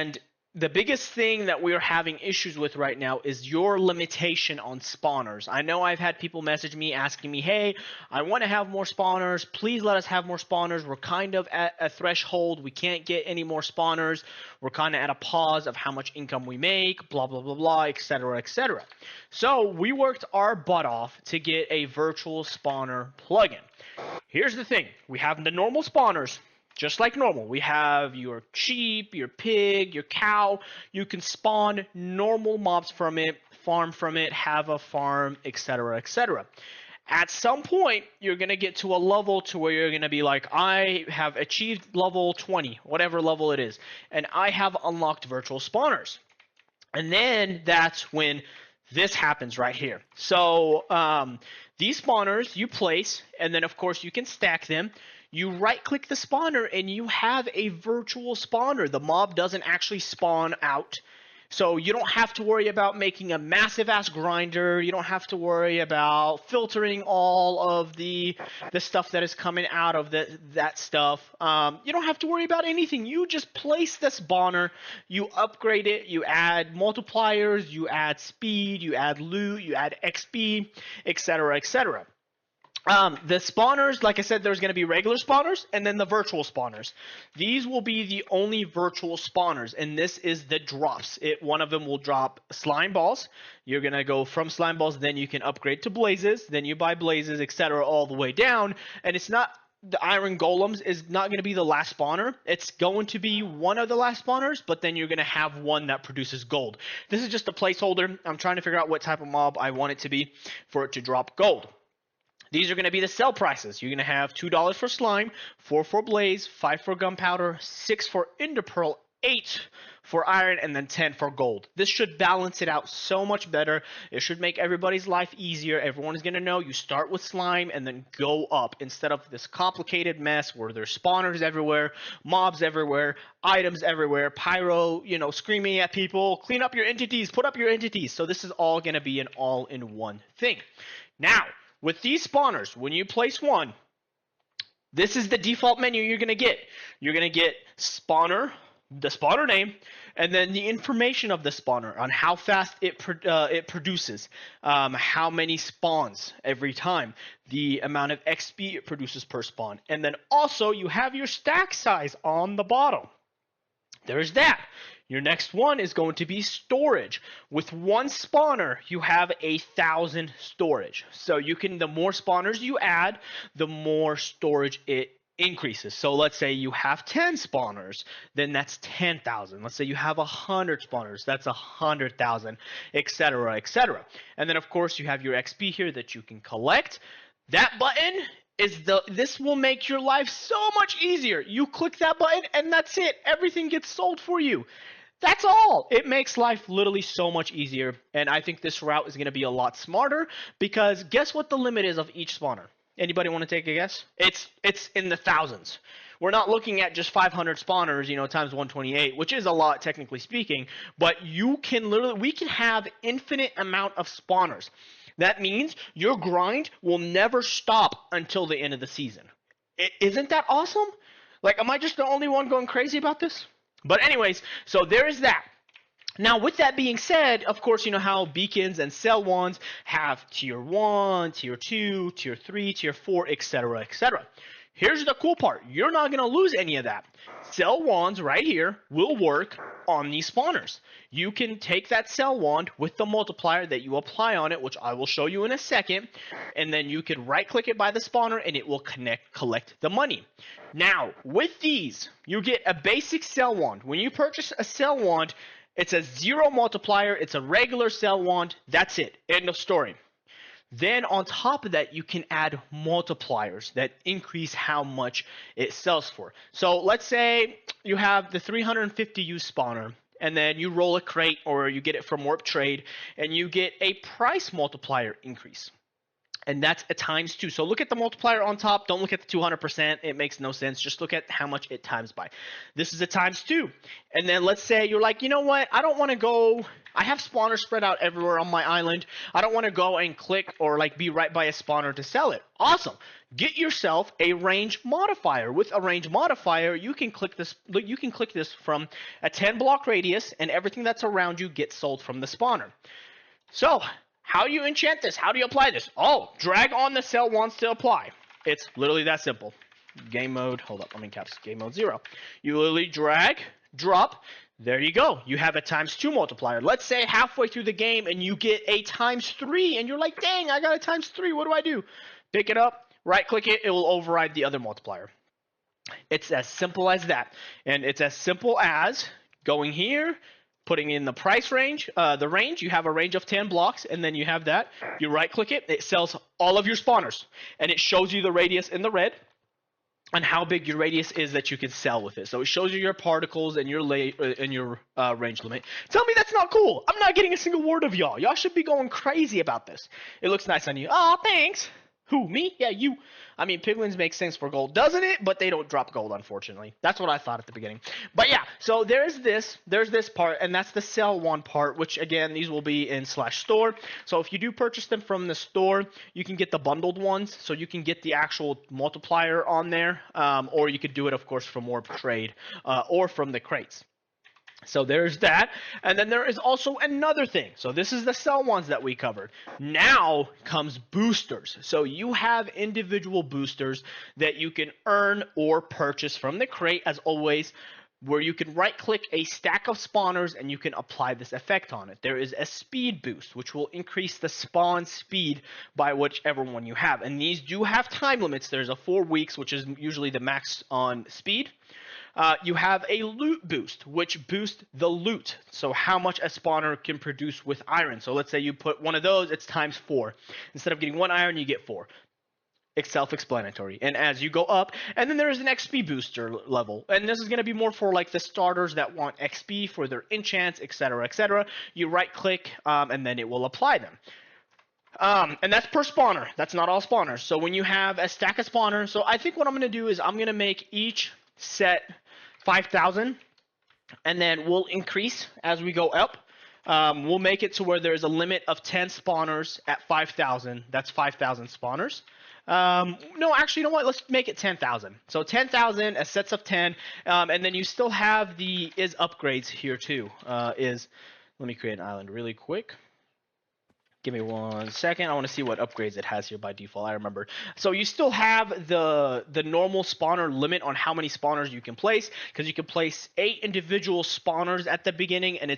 And the biggest thing that we're having issues with right now is your limitation on spawners. I know I've had people message me asking me, hey, I want to have more spawners. Please let us have more spawners. We're kind of at a threshold. We can't get any more spawners. We're kind of at a pause of how much income we make, blah, blah, blah, blah, etc., etc. So we worked our butt off to get a virtual spawner plugin. Here's the thing. We have the normal spawners. Just like normal, we have your sheep, your pig, your cow. You can spawn normal mobs from it, farm from it, have a farm, etc., etc. At some point, you're going to get to a level to where you're going to be like, I have achieved level 20, whatever level it is, and I have unlocked virtual spawners. And then that's when this happens right here. So these spawners you place, and then of course you can stack them. You right-click the spawner, and you have a virtual spawner. The mob doesn't actually spawn out. So you don't have to worry about making a massive-ass grinder. You don't have to worry about filtering all of the stuff that is coming out of that stuff. You don't have to worry about anything. You just place the spawner. You upgrade it. You add multipliers. You add speed. You add loot. You add XP, etc., etc. The spawners, like I said, there's going to be regular spawners and then the virtual spawners. These will be the only virtual spawners, and this is the drops. One of them will drop slime balls. You're going to go from slime balls, then you can upgrade to blazes, then you buy blazes, etc., all the way down. And it's not, the iron golems is not going to be the last spawner. It's going to be one of the last spawners, but then you're going to have one that produces gold. This is just a placeholder. I'm trying to figure out what type of mob I want it to be for it to drop gold. These are going to be the sell prices. You're going to have $2 for slime, 4 for blaze, 5 for gunpowder, 6 for ender pearl, 8 for iron, and then 10 for gold. This should balance it out so much better. It should make everybody's life easier. Everyone is going to know you start with slime and then go up instead of this complicated mess where there's spawners everywhere, mobs everywhere, items everywhere, pyro, screaming at people, clean up your entities, put up your entities. So this is all going to be an all-in-one thing. Now, with these spawners, when you place one, this is the default menu you're going to get. You're going to get spawner, the spawner name, and then the information of the spawner on how fast it produces, how many spawns every time, the amount of XP it produces per spawn. And then also you have your stack size on the bottom. There's that. Your next one is going to be storage. With one spawner, you have 1,000 storage. So the more spawners you add, the more storage it increases. So let's say you have 10 spawners, then that's 10,000. Let's say you have 100 spawners, that's 100,000, etc., etc. And then of course you have your XP here that you can collect. That button this will make your life so much easier. You click that button and that's it. Everything gets sold for you. That's all. It makes life literally so much easier. And I think this route is going to be a lot smarter because guess what the limit is of each spawner? Anybody want to take a guess? It's in the thousands. We're not looking at just 500 spawners, times 128, which is a lot technically speaking, but we can have infinite amount of spawners. That means your grind will never stop until the end of the season. Isn't that awesome? Like, am I just the only one going crazy about this? But anyways, so there is that. Now, with that being said, of course, you know how beacons and cell wands have tier 1, tier 2, tier 3, tier 4, etc., etc. Here's the cool part. You're not going to lose any of that. Cell wands right here will work on these spawners. You can take that cell wand with the multiplier that you apply on it, which I will show you in a second, and then you can right-click it by the spawner and it will collect the money. Now, with these, you get a basic cell wand. When you purchase a cell wand, it's a 0 multiplier. It's a regular cell wand. That's it. End of story. Then on top of that, you can add multipliers that increase how much it sells for. So let's say you have the 350 use spawner, and then you roll a crate or you get it from Warp Trade, and you get a price multiplier increase. And that's a ×2. So look at the multiplier on top. Don't look at the 200%. It makes no sense. Just look at how much it times by. This is a ×2. And then let's say you're like, you know what? I don't want to go I have spawners spread out everywhere on my island. I don't want to go and click or like be right by a spawner to sell it. Awesome. Get yourself a range modifier. With a range modifier, you can click this. You can click this from a 10 block radius, and everything that's around you gets sold from the spawner. So, how do you enchant this? How do you apply this? Oh, drag on the sell once to apply. It's literally that simple. Game mode, hold up, I'm in caps. Game mode 0. You literally drag, drop. There you go. You have a ×2 multiplier. Let's say halfway through the game and you get a ×3 and you're like, dang, I got a ×3. What do I do? Pick it up, right click it, it will override the other multiplier. It's as simple as that. And it's as simple as going here, putting in the price range, the range. You have a range of 10 blocks, and then you have that. You right click it, it sells all of your spawners, and it shows you the radius in the red and how big your radius is that you can sell with it. So it shows you your particles and your range limit. Tell me that's not cool. I'm not getting a single word of y'all. Y'all should be going crazy about this. It looks nice on you. Oh, thanks. Who, me? Yeah, you. I mean, piglins make sense for gold, doesn't it? But they don't drop gold, unfortunately. That's what I thought at the beginning. But yeah, so there's this part, and that's the sell one part, which again, these will be in /store. So if you do purchase them from the store, you can get the bundled ones, so you can get the actual multiplier on there, or you could do it, of course, from Orb Trade, or from the crates. So there's that, and then there is also another thing. So this is the sell ones that we covered. Now comes boosters. So you have individual boosters that you can earn or purchase from the crate, as always, where you can right-click a stack of spawners and you can apply this effect on it. There is a speed boost, which will increase the spawn speed by whichever one you have. And these do have time limits. There's a 4 weeks, which is usually the max on speed. You have a loot boost, which boosts the loot. So how much a spawner can produce with iron. So let's say you put one of those, it's ×4. Instead of getting 1 iron, you get 4. It's self-explanatory. And as you go up, and then there is an XP booster level. And this is going to be more for like the starters that want XP for their enchants, etc., etc. You right-click, and then it will apply them. And that's per spawner. That's not all spawners. So when you have a stack of spawners, so I think what I'm going to do is I'm going to make each set 5,000, and then we'll increase as we go up. We'll make it to where there's a limit of 10 spawners at 5,000. That's 5,000 spawners. No, actually, you know what? Let's make it 10,000. So 10,000, a sets of 10, and then you still have the upgrades here too. Let me create an island really quick. Give me 1 second. I want to see what upgrades it has here by default. I remember. So you still have the normal spawner limit on how many spawners you can place, because you can place 8 individual spawners at the beginning, and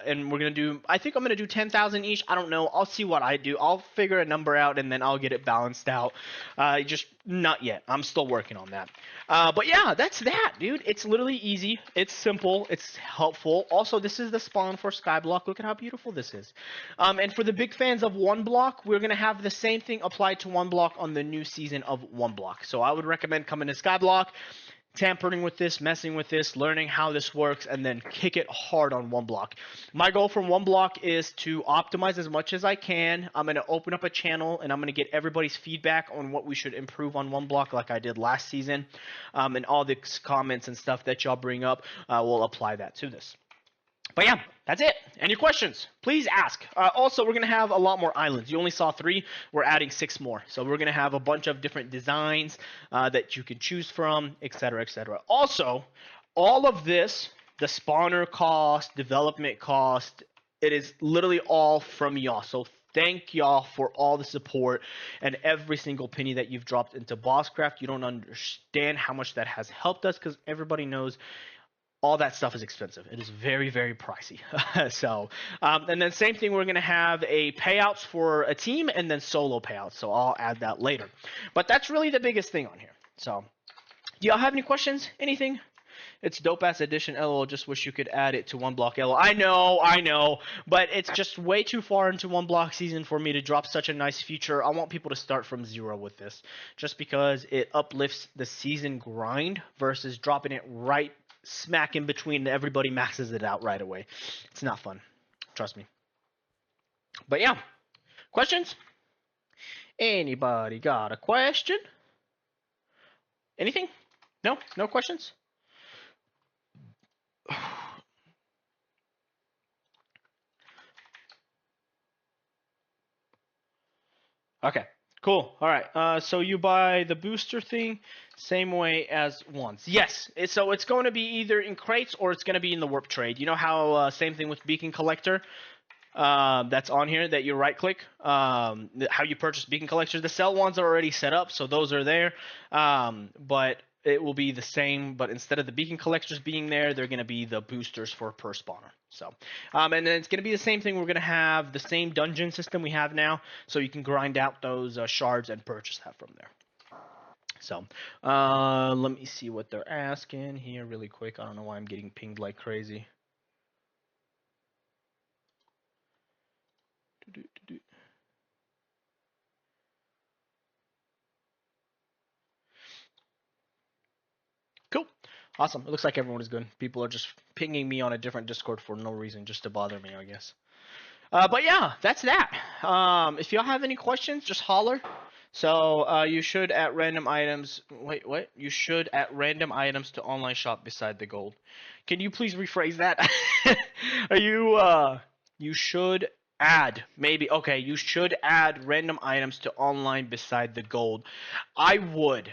and we're gonna do. I think I'm gonna do 10,000 each. I don't know. I'll see what I do. I'll figure a number out, and then I'll get it balanced out. Just not yet. I'm still working on that. But yeah, that's that, dude. It's literally easy. It's simple. It's helpful. Also, this is the spawn for Skyblock. Look at how beautiful this is. And for the big fans of 1 block, we're going to have the same thing applied to 1 block on the new season of 1 block. So I would recommend coming to Skyblock, tampering with this, messing with this, learning how this works, and then kick it hard on 1 block. My goal from 1 block is to optimize as much as I can. I'm going to open up a channel, and I'm going to get everybody's feedback on what we should improve on 1 block like I did last season. And all the comments and stuff that y'all bring up, we'll apply that to this. But yeah, that's it. Any questions? Please ask. Also, we're going to have a lot more islands. You only saw 3. We're adding 6 more. So we're going to have a bunch of different designs that you can choose from, etc., etc. Also, all of this, the spawner cost, development cost, it is literally all from y'all. So thank y'all for all the support and every single penny that you've dropped into BossCraft. You don't understand how much that has helped us, because everybody knows all that stuff is expensive. It is very, very pricey. So, and then same thing, we're going to have a payouts for a team and then solo payouts. So I'll add that later. But that's really the biggest thing on here. So do y'all have any questions? Anything? It's dope ass edition. LOL, just wish you could add it to 1 block. LOL. I know. But it's just way too far into 1 block season for me to drop such a nice feature. I want people to start from 0 with this, just because it uplifts the season grind versus dropping it right smack in between. Everybody maxes it out right away. It's not fun, trust me. But yeah, questions? Anybody got a question? Anything? No questions? Okay, cool. All right. So you buy the booster thing same way as once. Yes. So it's going to be either in crates or it's going to be in the warp trade. You know how same thing with beacon collector. That's on here that you right click. How you purchase beacon collectors. The sell ones are already set up, so those are there. But it will be the same, but instead of the beacon collectors being there, they're going to be the boosters for per spawner. So, and then it's going to be the same thing. We're going to have the same dungeon system we have now, so you can grind out those shards and purchase that from there. So, let me see what they're asking here really quick. I don't know why I'm getting pinged like crazy. Cool. Awesome. It looks like everyone is good. People are just pinging me on a different Discord for no reason, just to bother me, I guess. But yeah, that's that. If y'all have any questions, just holler. So you should add random items. Wait, what? You should add random items to online shop beside the gold. Can you please rephrase that? Are you? You should add maybe. Okay, you should add random items to online beside the gold. I would.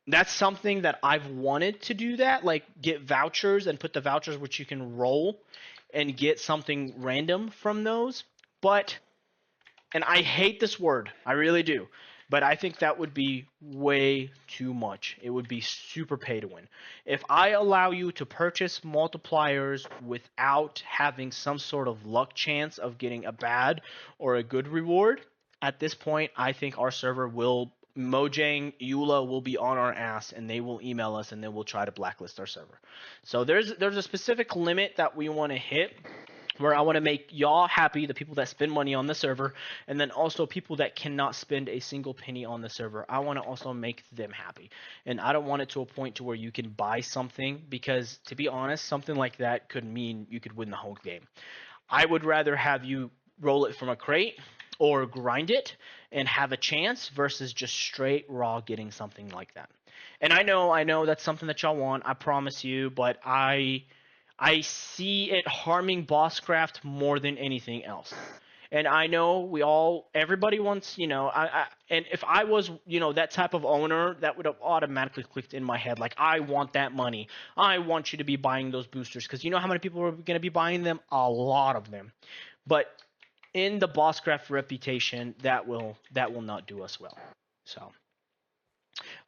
That's something that I've wanted to do that, like get vouchers and put the vouchers which you can roll and get something random from those. But, and I hate this word, I really do, but I think that would be way too much. It would be super pay to win. If I allow you to purchase multipliers without having some sort of luck chance of getting a bad or a good reward, at this point, I think our server will Mojang, Eula will be on our ass, and they will email us, and then we'll try to blacklist our server. So there's a specific limit that we want to hit, where I want to make y'all happy, the people that spend money on the server, and then also people that cannot spend a single penny on the server. I want to also make them happy, and I don't want it to a point to where you can buy something, because to be honest, something like that could mean you could win the whole game. I would rather have you roll it from a crate or grind it and have a chance versus just straight raw getting something like that. And I know that's something that y'all want, I promise you, but I see it harming BossCraft more than anything else. And I know everybody wants, and if I was, that type of owner, that would have automatically clicked in my head. Like, I want that money. I want you to be buying those boosters. Because you know how many people are going to be buying them? A lot of them. But in the BossCraft reputation, that will not do us well. So,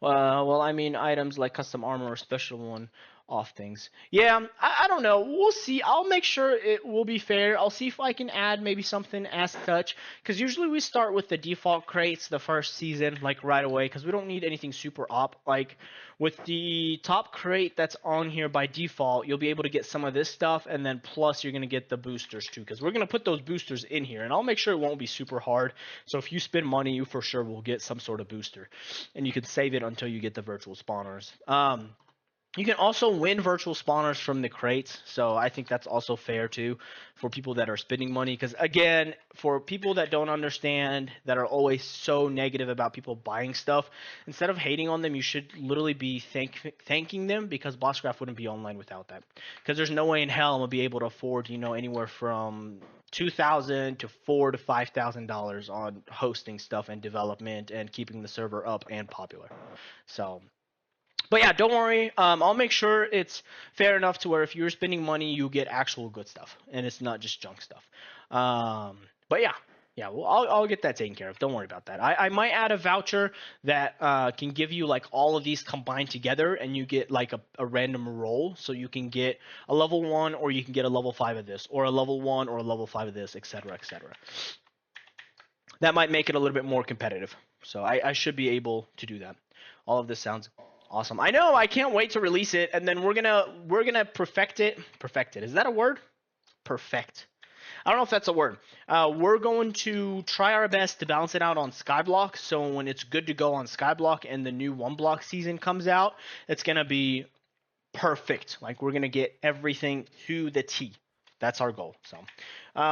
well, I mean, items like custom armor or special one off things. Yeah, I don't know. We'll see. I'll make sure it will be fair. I'll see if I can add maybe something as such. Because usually we start with the default crates the first season, like right away. Because we don't need anything super up. Like with the top crate that's on here by default, you'll be able to get some of this stuff. And then plus you're going to get the boosters too. Because we're going to put those boosters in here. And I'll make sure it won't be super hard. So if you spend money, you for sure will get some sort of booster. And you can save it until you get the virtual spawners. You can also win virtual spawners from the crates, so I think that's also fair too for people that are spending money. Because again, for people that don't understand, that are always so negative about people buying stuff, instead of hating on them, you should literally be thanking them, because BossCraft wouldn't be online without that. Because there's no way in hell I'm gonna be able to afford, anywhere from $2,000 to $4,000 to $5,000 on hosting stuff and development and keeping the server up and popular. So. But yeah, don't worry. I'll make sure it's fair enough to where if you're spending money, you get actual good stuff, and it's not just junk stuff. But yeah. Well, I'll get that taken care of. Don't worry about that. I might add a voucher that can give you like all of these combined together, and you get like a random roll, so you can get a level 1, or you can get a level 5 of this, or a level 1 or a level 5 of this, etc., etc. That might make it a little bit more competitive. So I should be able to do that. All of this sounds awesome. I know. I can't wait to release it, and then we're gonna perfect it. Perfect it. Is that a word? Perfect. I don't know if that's a word. We're going to try our best to balance it out on Skyblock. So when it's good to go on Skyblock and the new one block season comes out, it's gonna be perfect. Like, we're gonna get everything to the T. That's our goal. So,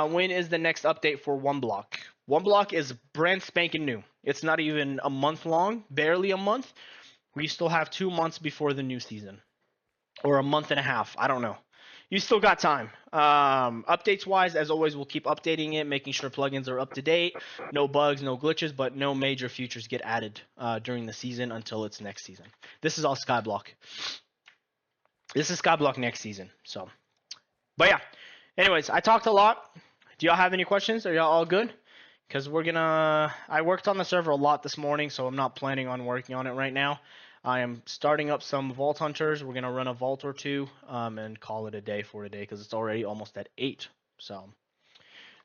when is the next update for one block? One block is brand spanking new. It's not even a month long, barely a month. We still have 2 months before the new season, or a month and a half. I don't know. You still got time. Updates wise, as always, we'll keep updating it, making sure plugins are up to date, no bugs, no glitches, but no major features get added during the season until it's next season. This is all Skyblock. This is Skyblock next season. So, but yeah. Anyways, I talked a lot. Do y'all have any questions? Are y'all all good? Because I worked on the server a lot this morning, so I'm not planning on working on it right now. I am starting up some Vault Hunters. We're going to run a Vault or two and call it a day for today because it's already almost at 8. So,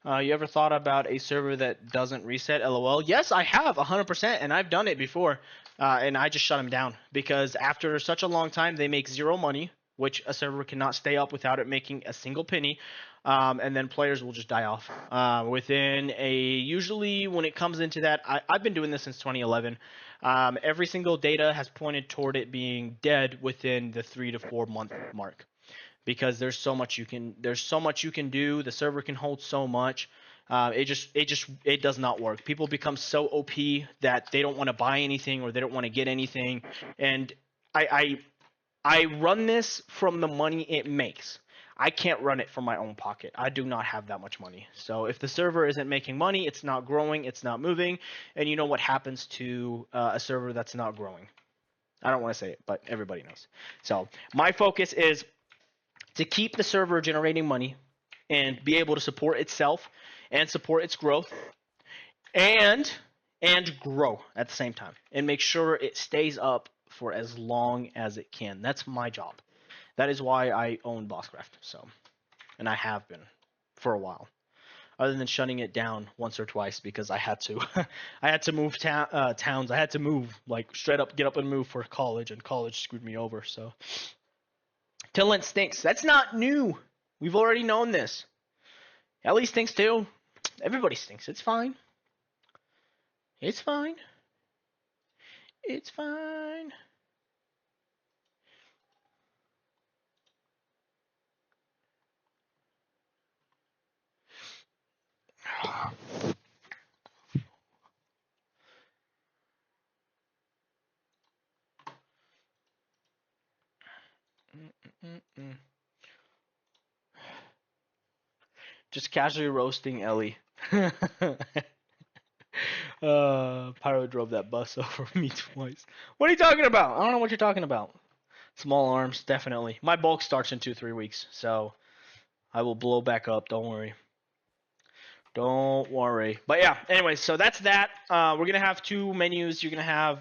you ever thought about a server that doesn't reset? LOL. Yes, I have 100%, and I've done it before, and I just shut them down because after such a long time, they make zero money, which a server cannot stay up without it making a single penny. And then players will just die off. Usually when it comes into that, I've been doing this since 2011. Every single data has pointed toward it being dead within the 3 to 4 month mark, because there's so much you can do. The server can hold so much. It does not work. People become so OP that they don't want to buy anything or they don't want to get anything. And I run this from the money it makes. I can't run it from my own pocket. I do not have that much money. So if the server isn't making money, it's not growing, it's not moving, and you know what happens to a server that's not growing. I don't want to say it, but everybody knows. So my focus is to keep the server generating money and be able to support itself and support its growth and grow at the same time and make sure it stays up for as long as it can. That's my job. That is why I own BossCraft. So, and I have been for a while, other than shutting it down once or twice because I had to. I had to move towns. I had to move, like, straight up, get up and move for college, and college screwed me over. So, Tillant stinks. That's not new. We've already known this. Ellie stinks too. Everybody stinks. It's fine. It's fine. It's fine. Just casually roasting Ellie. Pyro drove that bus over me twice. What are you talking about? I don't know what you're talking about. Small arms, definitely. My bulk starts in 2-3 weeks, so I will blow back up. Don't worry. Don't worry. But yeah, anyway, so that's that. We're going to have 2 menus. You're going to have